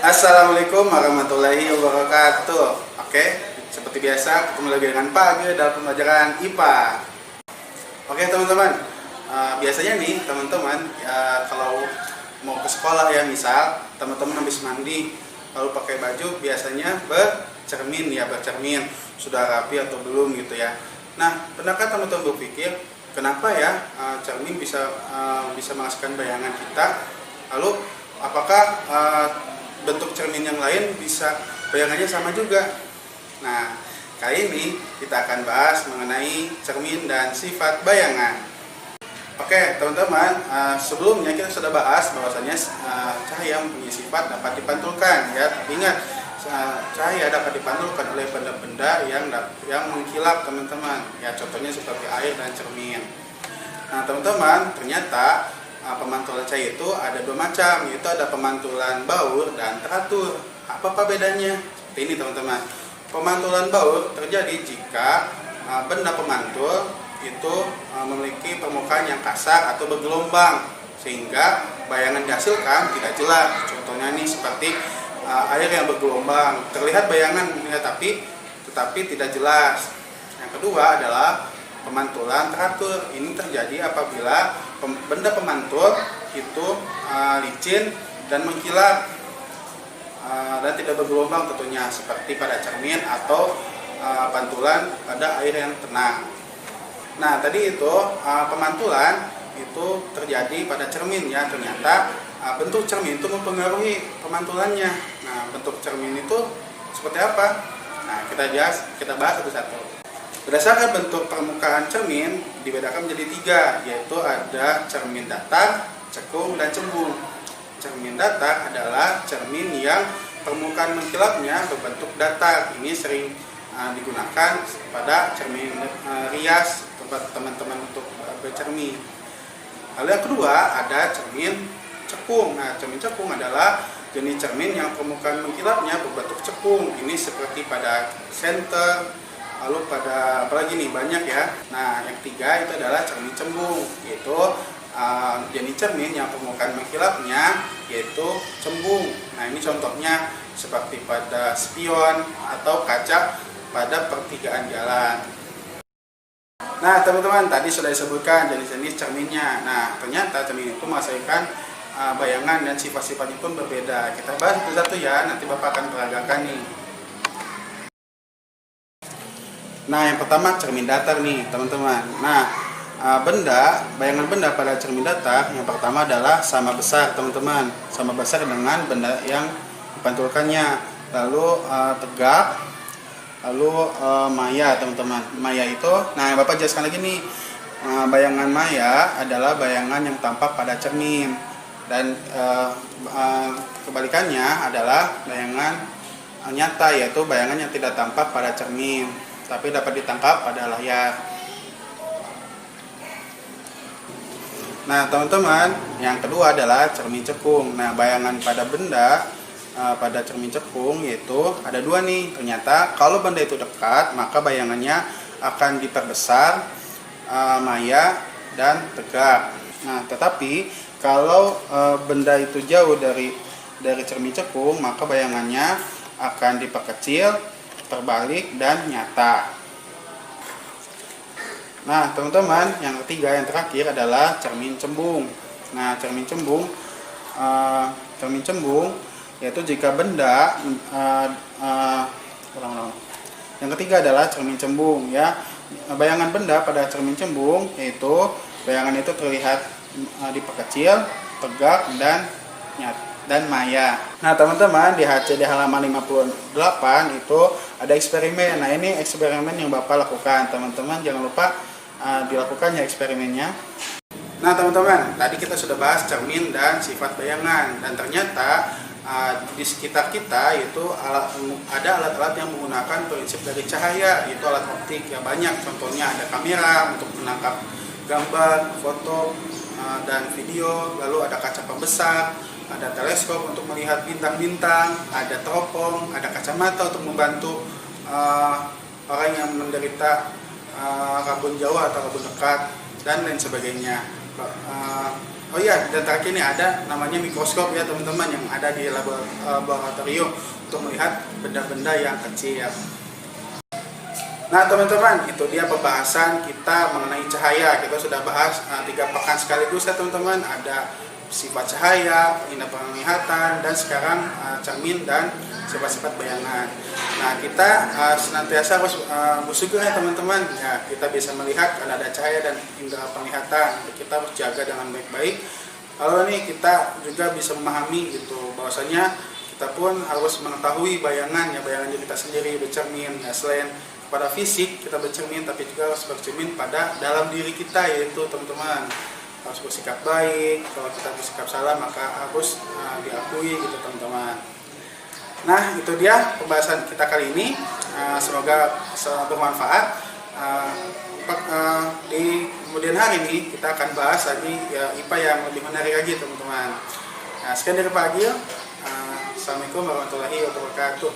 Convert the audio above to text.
Assalamualaikum warahmatullahi wabarakatuh. Oke, seperti biasa ketemu lagi dengan Pak Age dalam pembelajaran IPA. Oke teman-teman, biasanya nih teman-teman kalau mau ke sekolah ya, misal teman-teman habis mandi lalu pakai baju, biasanya bercermin sudah rapi atau belum gitu ya. Nah, pernahkah teman-teman berpikir kenapa ya cermin bisa menghasilkan bayangan kita? Lalu apakah bentuk cermin yang lain bisa bayangannya sama juga? Nah, kali ini kita akan bahas mengenai cermin dan sifat bayangan. Oke teman-teman, sebelumnya kita sudah bahas bahwasanya cahaya mempunyai sifat dapat dipantulkan ya. Tapi ingat, cahaya dapat dipantulkan oleh benda-benda yang mengkilap teman-teman ya, contohnya seperti air dan cermin. Nah teman-teman, ternyata pemantulan cahaya itu ada dua macam, yaitu ada pemantulan baur dan teratur. Apa bedanya? Seperti ini teman-teman. Pemantulan baur terjadi jika benda pemantul itu memiliki permukaan yang kasar atau bergelombang, sehingga bayangan dihasilkan tidak jelas. Contohnya ini seperti air yang bergelombang, terlihat bayangan ya, tetapi tidak jelas. Yang kedua adalah pemantulan teratur. Ini terjadi apabila benda pemantul itu licin dan mengkilap dan tidak bergelombang tentunya, seperti pada cermin atau pantulan pada air yang tenang. Nah tadi itu pemantulan itu terjadi pada cermin ya. Ternyata bentuk cermin itu mempengaruhi pemantulannya. Nah bentuk cermin itu seperti apa? Nah kita bahas satu-satu. Berdasarkan bentuk permukaan cermin dibedakan menjadi tiga, yaitu ada cermin datar, cekung, dan cembung. Cermin datar adalah cermin yang permukaan mengkilapnya berbentuk datar. Ini sering digunakan pada cermin rias tempat teman-teman untuk bercermin. Lalu yang kedua ada cermin cekung. Nah cermin cekung adalah jenis cermin yang permukaan mengkilapnya berbentuk cekung. Ini seperti pada senter, lalu pada apalagi nih, banyak ya. Nah yang ketiga itu adalah cermin cembung, yaitu jenis cermin yang permukaan mengkilapnya yaitu cembung. Nah ini contohnya seperti pada spion atau kaca pada pertigaan jalan. Nah teman-teman, tadi sudah disebutkan jenis-jenis cerminnya. Nah ternyata cermin itu menghasilkan bayangan dan sifat-sifatnya pun berbeda. Kita bahas satu-satu ya, nanti Bapak akan peragakan nih. Nah yang pertama cermin datar nih teman-teman. Nah bayangan benda pada cermin datar yang pertama adalah sama besar teman-teman, sama besar dengan benda yang dipantulkannya. Lalu tegak, lalu maya teman-teman. Maya itu, nah Bapak jelaskan lagi nih, bayangan maya adalah bayangan yang tampak pada cermin, dan kebalikannya adalah bayangan nyata, yaitu bayangan yang tidak tampak pada cermin tapi dapat ditangkap pada layar. Nah teman-teman, yang kedua adalah cermin cekung. Nah bayangan pada benda pada cermin cekung yaitu ada dua nih. Ternyata kalau benda itu dekat maka bayangannya akan diperbesar, maya dan tegak. Nah tetapi kalau benda itu jauh dari cermin cekung maka bayangannya akan diperkecil, terbalik, dan nyata. Nah teman-teman, yang ketiga, yang terakhir adalah cermin cembung. Nah cermin cembung yaitu jika benda yang ketiga adalah cermin cembung ya. Bayangan benda pada cermin cembung yaitu bayangan itu terlihat diperkecil, tegak, dan maya. Nah teman-teman, di HCD halaman 58 itu ada eksperimen. Nah ini eksperimen yang Bapak lakukan. Teman-teman jangan lupa dilakukan ya eksperimennya. Nah teman-teman, tadi kita sudah bahas cermin dan sifat bayangan. Dan ternyata di sekitar kita itu ada alat-alat yang menggunakan prinsip dari cahaya, yaitu alat optik yang banyak. Contohnya ada kamera untuk menangkap gambar, foto, dan video. Lalu ada kaca pembesar, ada teleskop untuk melihat bintang-bintang, ada teropong, ada kacamata untuk membantu orang yang menderita rabun jauh atau rabun dekat, dan lain sebagainya. Oh iya, dan terakhir ini ada namanya mikroskop ya teman-teman, yang ada di laboratorium untuk melihat benda-benda yang kecil. Nah teman-teman, itu dia pembahasan kita mengenai cahaya. Kita sudah bahas 3 pekan sekaligus ya teman-teman. Ada sifat cahaya, indera penglihatan, dan sekarang cermin dan sifat-sifat bayangan. Nah kita senantiasa harus bersyukur ya teman-teman. Ya, kita bisa melihat karena ada cahaya dan indera penglihatan. Kita harus jaga dengan baik-baik. Lalu nih kita juga bisa memahami gitu bahwasanya kita pun harus mengetahui bayangan diri kita sendiri, bercermin. Ya, selain pada fisik kita bercermin, tapi juga harus bercermin pada dalam diri kita, yaitu teman-teman harus bersikap baik. Kalau kita bersikap salah maka harus diakui gitu teman-teman. Nah itu dia pembahasan kita kali ini. Semoga bermanfaat. Di kemudian hari ini kita akan bahas lagi ya IPA yang lebih menarik lagi teman-teman. Sekian dari Pak Agil. Assalamualaikum warahmatullahi wabarakatuh.